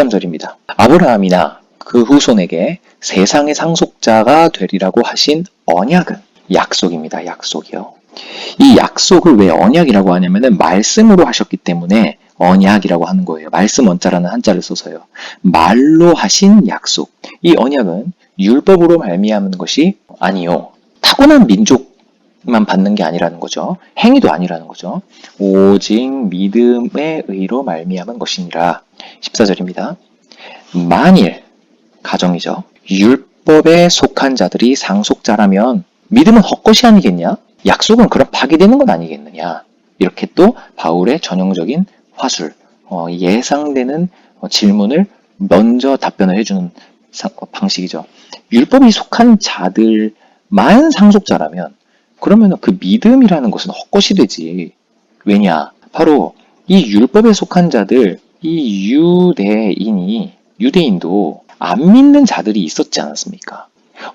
13절입니다. 아브라함이나 그 후손에게 세상의 상속자가 되리라고 하신 언약은 약속입니다. 약속이요. 이 약속을 왜 언약이라고 하냐면은 말씀으로 하셨기 때문에 언약이라고 하는 거예요. 말씀 원자라는 한자를 써서요. 말로 하신 약속. 이 언약은 율법으로 말미암은 것이 아니요. 타고난 민족만 받는 게 아니라는 거죠. 행위도 아니라는 거죠. 오직 믿음의 의로 말미암은 것이니라. 14절입니다. 만일 가정이죠. 율법에 속한 자들이 상속자라면 믿음은 헛것이 아니겠냐? 약속은 그럼 파기되는 건 아니겠느냐? 이렇게 또 바울의 전형적인 화술, 예상되는 질문을 먼저 답변을 해주는 방식이죠. 율법이 속한 자들만 상속자라면 그러면 그 믿음이라는 것은 헛것이 되지. 왜냐? 바로 이 율법에 속한 자들, 이 유대인도 안 믿는 자들이 있었지 않았습니까?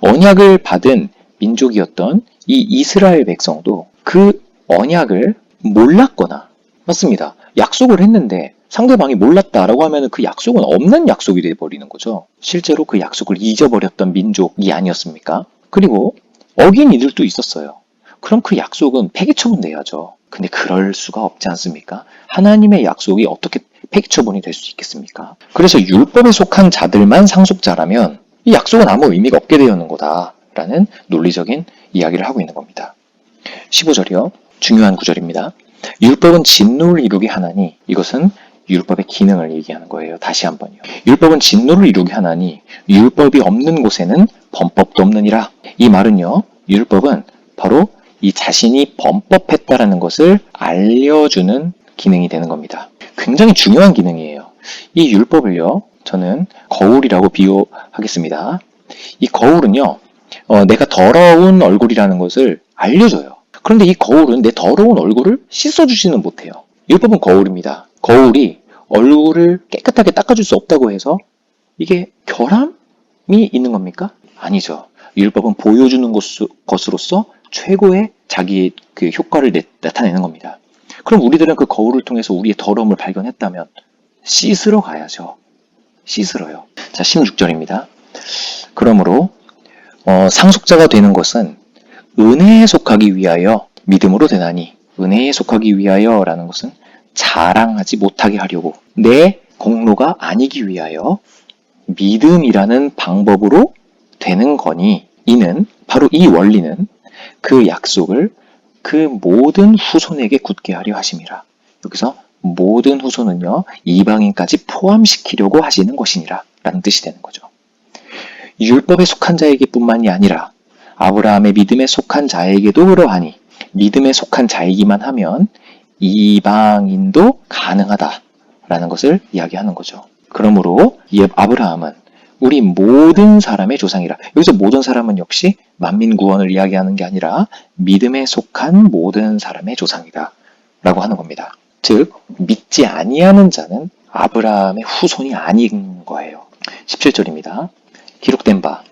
언약을 받은 민족이었던 이 이스라엘 백성도 그 언약을 몰랐거나, 맞습니다. 약속을 했는데 상대방이 몰랐다라고 하면 그 약속은 없는 약속이 되어버리는 거죠. 실제로 그 약속을 잊어버렸던 민족이 아니었습니까? 그리고 어긴 이들도 있었어요. 그럼 그 약속은 폐기처분돼야죠. 근데 그럴 수가 없지 않습니까? 하나님의 약속이 어떻게 폐기처분이 될 수 있겠습니까? 그래서 율법에 속한 자들만 상속자라면 이 약속은 아무 의미가 없게 되는 거다라는 논리적인 이야기를 하고 있는 겁니다. 15절이요. 중요한 구절입니다. 율법은 진노를 이루게 하나니, 이것은 율법의 기능을 얘기하는 거예요. 다시 한번요. 율법은 진노를 이루게 하나니 율법이 없는 곳에는 범법도 없느니라. 이 말은요. 율법은 바로 이 자신이 범법했다라는 것을 알려주는 기능이 되는 겁니다. 굉장히 중요한 기능이에요. 이 율법을요. 저는 거울이라고 비유하겠습니다. 이 거울은요. 내가 더러운 얼굴이라는 것을 알려줘요. 그런데 이 거울은 내 더러운 얼굴을 씻어주지는 못해요. 율법은 거울입니다. 거울이 얼굴을 깨끗하게 닦아줄 수 없다고 해서 이게 결함이 있는 겁니까? 아니죠. 율법은 보여주는 것으로서 최고의 자기의 그 효과를 나타내는 겁니다. 그럼 우리들은 그 거울을 통해서 우리의 더러움을 발견했다면 씻으러 가야죠. 씻으러요. 자, 16절입니다. 그러므로 상속자가 되는 것은 은혜에 속하기 위하여 믿음으로 되나니, 은혜에 속하기 위하여 라는 것은 자랑하지 못하게 하려고, 내 공로가 아니기 위하여 믿음이라는 방법으로 되는 거니, 이는 바로 이 원리는 그 약속을 그 모든 후손에게 굳게 하려 하심이라. 여기서 모든 후손은요, 이방인까지 포함시키려고 하시는 것이니라 라는 뜻이 되는 거죠. 율법에 속한 자에게 뿐만이 아니라 아브라함의 믿음에 속한 자에게도 그러하니, 믿음에 속한 자이기만 하면 이방인도 가능하다라는 것을 이야기하는 거죠. 그러므로 이 아브라함은 우리 모든 사람의 조상이라. 여기서 모든 사람은 역시 만민구원을 이야기하는 게 아니라 믿음에 속한 모든 사람의 조상이다 라고 하는 겁니다. 즉 믿지 아니하는 자는 아브라함의 후손이 아닌 거예요. 17절입니다. 기록된 바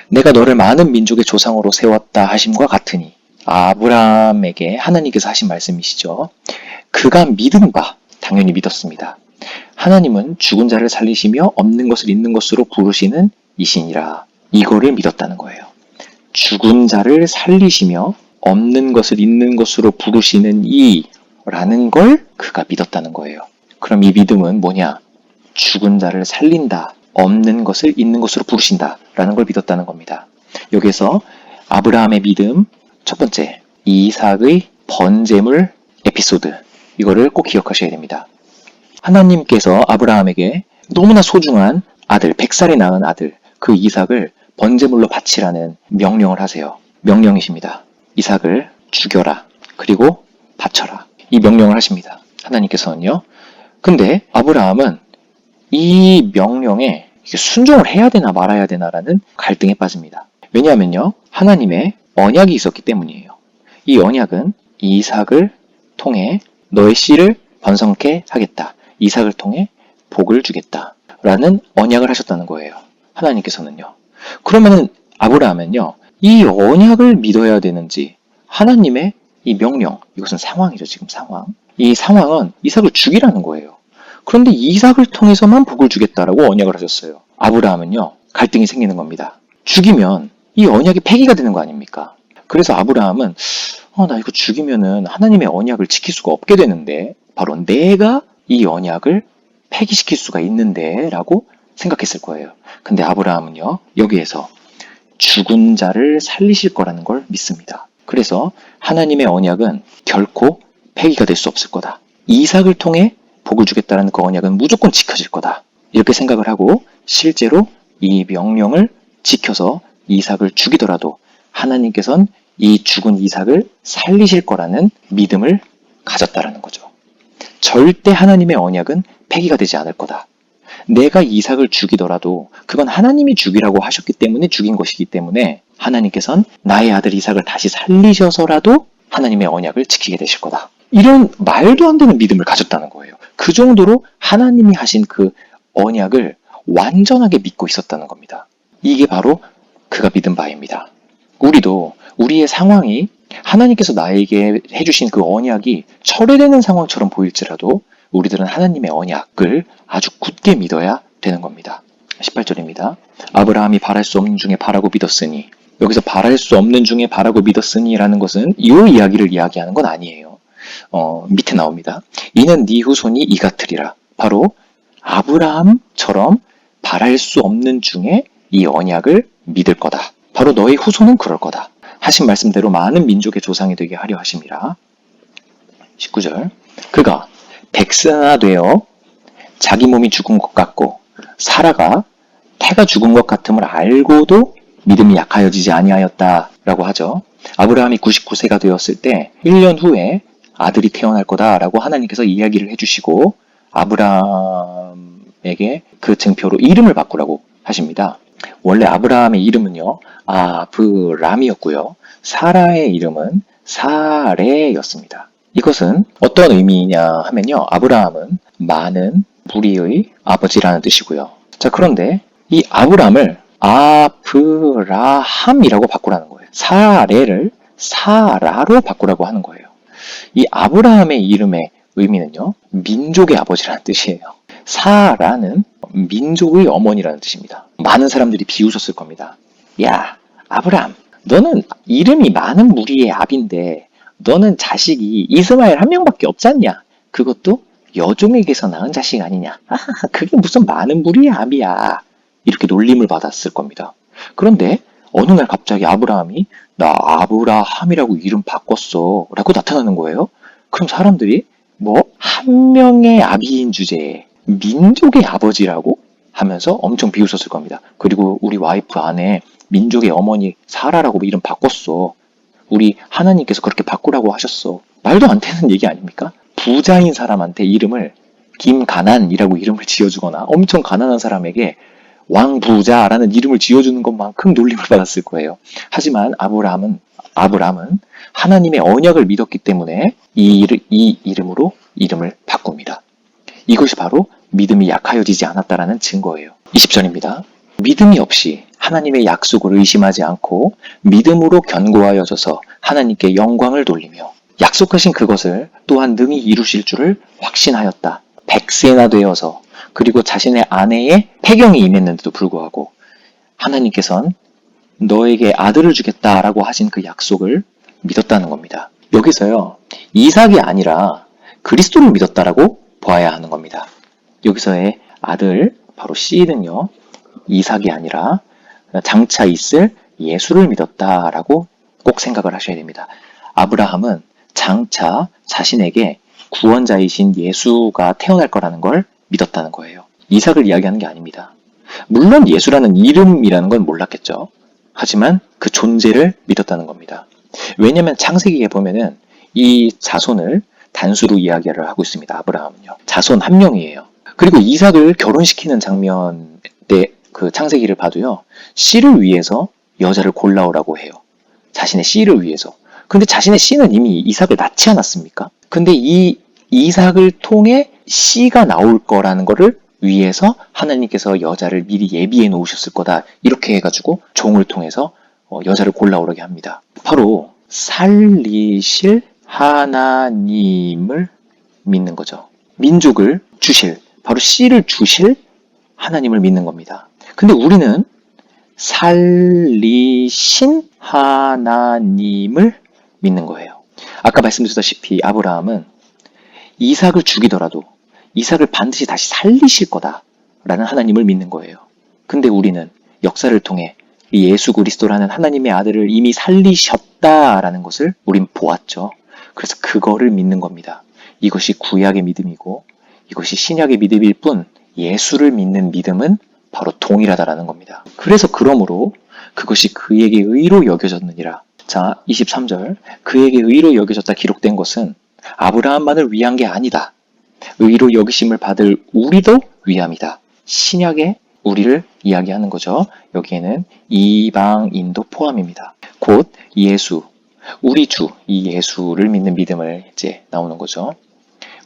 내가 너를 많은 민족의 조상으로 세웠다 하심과 같으니, 아브라함에게 하나님께서 하신 말씀이시죠. 그가 믿은 바, 당연히 믿었습니다. 하나님은 죽은 자를 살리시며 없는 것을 있는 것으로 부르시는 이시니라. 이거를 믿었다는 거예요. 죽은 자를 살리시며 없는 것을 있는 것으로 부르시는 이라는 걸 그가 믿었다는 거예요. 그럼 이 믿음은 뭐냐? 죽은 자를 살린다, 없는 것을 있는 것으로 부르신다 라는 걸 믿었다는 겁니다. 여기서 아브라함의 믿음, 첫 번째, 이삭의 번제물 에피소드, 이거를 꼭 기억하셔야 됩니다. 하나님께서 아브라함에게 너무나 소중한 아들, 100살에 낳은 아들, 그 이삭을 번제물로 바치라는 명령을 하세요. 명령이십니다. 이삭을 죽여라, 그리고 바쳐라. 이 명령을 하십니다. 하나님께서는요. 근데 아브라함은 이 명령에 순종을 해야 되나 말아야 되나라는 갈등에 빠집니다. 왜냐하면요. 하나님의 언약이 있었기 때문이에요. 이 언약은 이삭을 통해 너의 씨를 번성케 하겠다. 이삭을 통해 복을 주겠다. 라는 언약을 하셨다는 거예요. 하나님께서는요. 그러면은 아브라함은요. 이 언약을 믿어야 되는지, 하나님의 이 명령, 이것은 상황이죠. 지금 상황. 이 상황은 이삭을 죽이라는 거예요. 그런데 이삭을 통해서만 복을 주겠다라고 언약을 하셨어요. 아브라함은요, 갈등이 생기는 겁니다. 죽이면 이 언약이 폐기가 되는 거 아닙니까? 그래서 아브라함은 나 이거 죽이면은 하나님의 언약을 지킬 수가 없게 되는데, 바로 내가 이 언약을 폐기시킬 수가 있는데 라고 생각했을 거예요. 근데 아브라함은요, 여기에서 죽은 자를 살리실 거라는 걸 믿습니다. 그래서 하나님의 언약은 결코 폐기가 될 수 없을 거다. 이삭을 통해 복을 주겠다는 그 언약은 무조건 지켜질 거다. 이렇게 생각을 하고 실제로 이 명령을 지켜서 이삭을 죽이더라도 하나님께서는 이 죽은 이삭을 살리실 거라는 믿음을 가졌다라는 거죠. 절대 하나님의 언약은 폐기가 되지 않을 거다. 내가 이삭을 죽이더라도 그건 하나님이 죽이라고 하셨기 때문에 죽인 것이기 때문에 하나님께서는 나의 아들 이삭을 다시 살리셔서라도 하나님의 언약을 지키게 되실 거다. 이런 말도 안 되는 믿음을 가졌다는 거예요. 그 정도로 하나님이 하신 그 언약을 완전하게 믿고 있었다는 겁니다. 이게 바로 그가 믿은 바입니다. 우리도 우리의 상황이 하나님께서 나에게 해주신 그 언약이 철회되는 상황처럼 보일지라도 우리들은 하나님의 언약을 아주 굳게 믿어야 되는 겁니다. 18절입니다. 아브라함이 바랄 수 없는 중에 바라고 믿었으니, 여기서 바랄 수 없는 중에 바라고 믿었으니 라는 것은 이 이야기를 이야기하는 건 아니에요. 밑에 나옵니다. 이는 네 후손이 이 같으리라. 바로 아브라함처럼 바랄 수 없는 중에 이 언약을 믿을 거다. 바로 너의 후손은 그럴 거다. 하신 말씀대로 많은 민족의 조상이 되게 하려 하심이라. 19절. 그가 백세나 되어 자기 몸이 죽은 것 같고 사라가 태가 죽은 것 같음을 알고도 믿음이 약하여지지 아니하였다라고 하죠. 아브라함이 99세가 되었을 때 1년 후에 아들이 태어날 거다라고 하나님께서 이야기를 해주시고 아브라함에게 그 증표로 이름을 바꾸라고 하십니다. 원래 아브라함의 이름은요, 아브람이었고요. 사라의 이름은 사레였습니다. 이것은 어떤 의미냐 하면요, 아브라함은 많은 무리의 아버지라는 뜻이고요. 자, 그런데 이 아브람을 아브라함이라고 바꾸라는 거예요. 사레를 사라로 바꾸라고 하는 거예요. 이 아브라함의 이름의 의미는요, 민족의 아버지라는 뜻이에요. 사라는 민족의 어머니라는 뜻입니다. 많은 사람들이 비웃었을 겁니다. 야, 아브람, 너는 이름이 많은 무리의 아비인데 너는 자식이 이스마엘 한 명밖에 없잖냐? 그것도 여종에게서 낳은 자식 아니냐? 그게 무슨 많은 무리의 아비야. 이렇게 놀림을 받았을 겁니다. 그런데 어느 날 갑자기 아브라함이 나 아브라함이라고 이름 바꿨어 라고 나타나는 거예요. 그럼 사람들이 한 명의 아비인 주제에 민족의 아버지라고 하면서 엄청 비웃었을 겁니다. 그리고 우리 와이프 아내 민족의 어머니 사라라고 이름 바꿨어. 우리 하나님께서 그렇게 바꾸라고 하셨어. 말도 안 되는 얘기 아닙니까? 부자인 사람한테 이름을 김가난이라고 이름을 지어주거나 엄청 가난한 사람에게 왕부자라는 이름을 지어주는 것만큼 놀림을 받았을 거예요. 하지만 아브라함은 하나님의 언약을 믿었기 때문에 이 이름으로 이름을 바꿉니다. 이것이 바로 믿음이 약하여지지 않았다라는 증거예요. 20절입니다. 믿음이 없이 하나님의 약속을 의심하지 않고 믿음으로 견고하여져서 하나님께 영광을 돌리며 약속하신 그것을 또한 능히 이루실 줄을 확신하였다. 100세나 되어서 그리고 자신의 아내의 폐경이 임했는데도 불구하고 하나님께서는 너에게 아들을 주겠다라고 하신 그 약속을 믿었다는 겁니다. 여기서요, 이삭이 아니라 그리스도를 믿었다라고 보아야 하는 겁니다. 여기서의 아들, 바로 씨는요, 이삭이 아니라 장차 있을 예수를 믿었다라고 꼭 생각을 하셔야 됩니다. 아브라함은 장차 자신에게 구원자이신 예수가 태어날 거라는 걸 믿었다는 거예요. 이삭을 이야기하는 게 아닙니다. 물론 예수라는 이름이라는 건 몰랐겠죠. 하지만 그 존재를 믿었다는 겁니다. 왜냐하면 창세기에 보면은 이 자손을 단수로 이야기를 하고 있습니다. 아브라함은요. 자손 한 명이에요. 그리고 이삭을 결혼시키는 장면 때 그 창세기를 봐도요. 씨를 위해서 여자를 골라오라고 해요. 자신의 씨를 위해서. 근데 자신의 씨는 이미 이삭을 낳지 않았습니까? 근데 이 이삭을 통해 씨가 나올 거라는 거를 위해서 하나님께서 여자를 미리 예비해 놓으셨을 거다. 이렇게 해가지고 종을 통해서 여자를 골라오라게 합니다. 바로 살리실 하나님을 믿는 거죠. 민족을 주실 바로 씨를 주실 하나님을 믿는 겁니다. 근데 우리는 살리신 하나님을 믿는 거예요. 아까 말씀드렸다시피 아브라함은 이삭을 죽이더라도 이삭을 반드시 다시 살리실 거다라는 하나님을 믿는 거예요. 근데 우리는 역사를 통해 예수 그리스도라는 하나님의 아들을 이미 살리셨다라는 것을 우린 보았죠. 그래서 그거를 믿는 겁니다. 이것이 구약의 믿음이고 이것이 신약의 믿음일 뿐 예수를 믿는 믿음은 바로 동일하다라는 겁니다. 그래서 그러므로 그것이 그에게 의로 여겨졌느니라. 자, 23절. 그에게 의로 여겨졌다 기록된 것은 아브라함만을 위한 게 아니다. 의로 여기심을 받을 우리도 위함이다. 신약의 우리를 이야기하는 거죠. 여기에는 이방인도 포함입니다. 곧 예수, 우리 주, 이 예수를 믿는 믿음을 이제 나오는 거죠.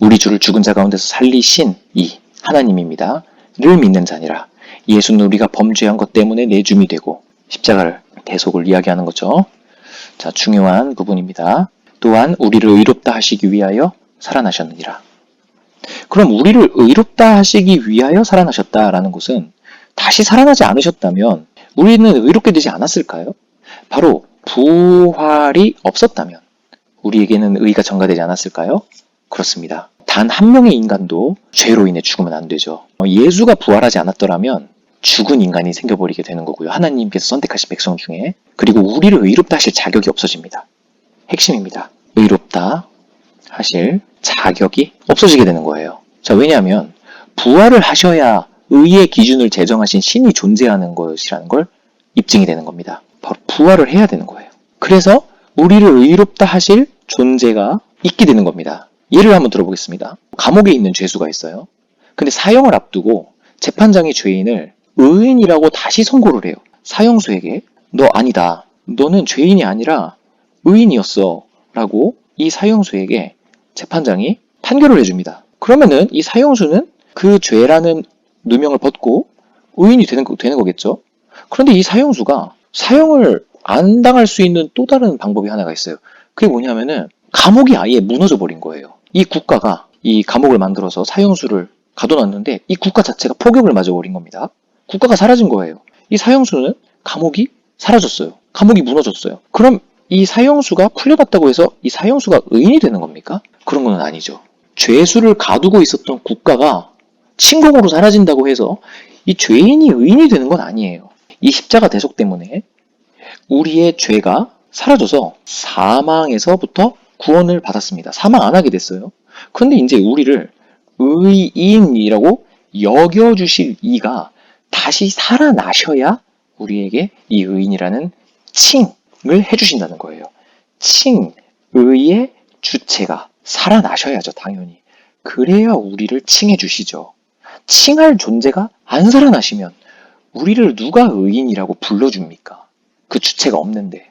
우리 주를 죽은 자 가운데서 살리신 이 하나님입니다. 를 믿는 자니라. 예수는 우리가 범죄한 것 때문에 내줌이 되고 십자가를 대속을 이야기하는 거죠. 자, 중요한 부분입니다. 또한 우리를 의롭다 하시기 위하여 살아나셨느니라. 그럼 우리를 의롭다 하시기 위하여 살아나셨다라는 것은 다시 살아나지 않으셨다면 우리는 의롭게 되지 않았을까요? 바로 부활이 없었다면 우리에게는 의가 전가되지 않았을까요? 그렇습니다. 단 한 명의 인간도 죄로 인해 죽으면 안 되죠. 예수가 부활하지 않았더라면 죽은 인간이 생겨버리게 되는 거고요. 하나님께서 선택하신 백성 중에. 그리고 우리를 의롭다 하실 자격이 없어집니다. 핵심입니다. 의롭다 하실 자격이 없어지게 되는 거예요. 자, 왜냐하면 부활을 하셔야 의의 기준을 제정하신 신이 존재하는 것이라는 걸 입증이 되는 겁니다. 바로 부활을 해야 되는 거예요. 그래서 우리를 의롭다 하실 존재가 있게 되는 겁니다. 예를 한번 들어보겠습니다. 감옥에 있는 죄수가 있어요. 근데 사형을 앞두고 재판장이 죄인을 의인이라고 다시 선고를 해요. 사형수에게 너 아니다. 너는 죄인이 아니라 의인이었어. 라고 이 사형수에게 재판장이 판결을 해줍니다. 그러면은 이 사형수는 그 죄라는 누명을 벗고 의인이 되는 거겠죠. 그런데 이 사형수가 사형을 안 당할 수 있는 또 다른 방법이 하나가 있어요. 그게 뭐냐면은 감옥이 아예 무너져 버린 거예요. 이 국가가 이 감옥을 만들어서 사형수를 가둬놨는데 이 국가 자체가 폭격을 맞아버린 겁니다. 국가가 사라진 거예요. 이 사형수는 감옥이 사라졌어요. 감옥이 무너졌어요. 그럼 이 사형수가 풀려났다고 해서 이 사형수가 의인이 되는 겁니까? 그런 건 아니죠. 죄수를 가두고 있었던 국가가 침공으로 사라진다고 해서 이 죄인이 의인이 되는 건 아니에요. 이 십자가 대속 때문에 우리의 죄가 사라져서 사망에서부터 구원을 받았습니다. 사망 안 하게 됐어요. 그런데 이제 우리를 의인이라고 여겨주실 이가 다시 살아나셔야 우리에게 이 의인이라는 칭을 해주신다는 거예요. 칭, 의의 주체가 살아나셔야죠, 당연히. 그래야 우리를 칭해 주시죠. 칭할 존재가 안 살아나시면 우리를 누가 의인이라고 불러줍니까? 그 주체가 없는데.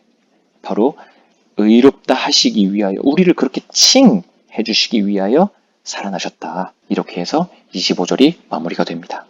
바로 의롭다 하시기 위하여 우리를 그렇게 칭해 주시기 위하여 살아나셨다. 이렇게 해서 25절이 마무리가 됩니다.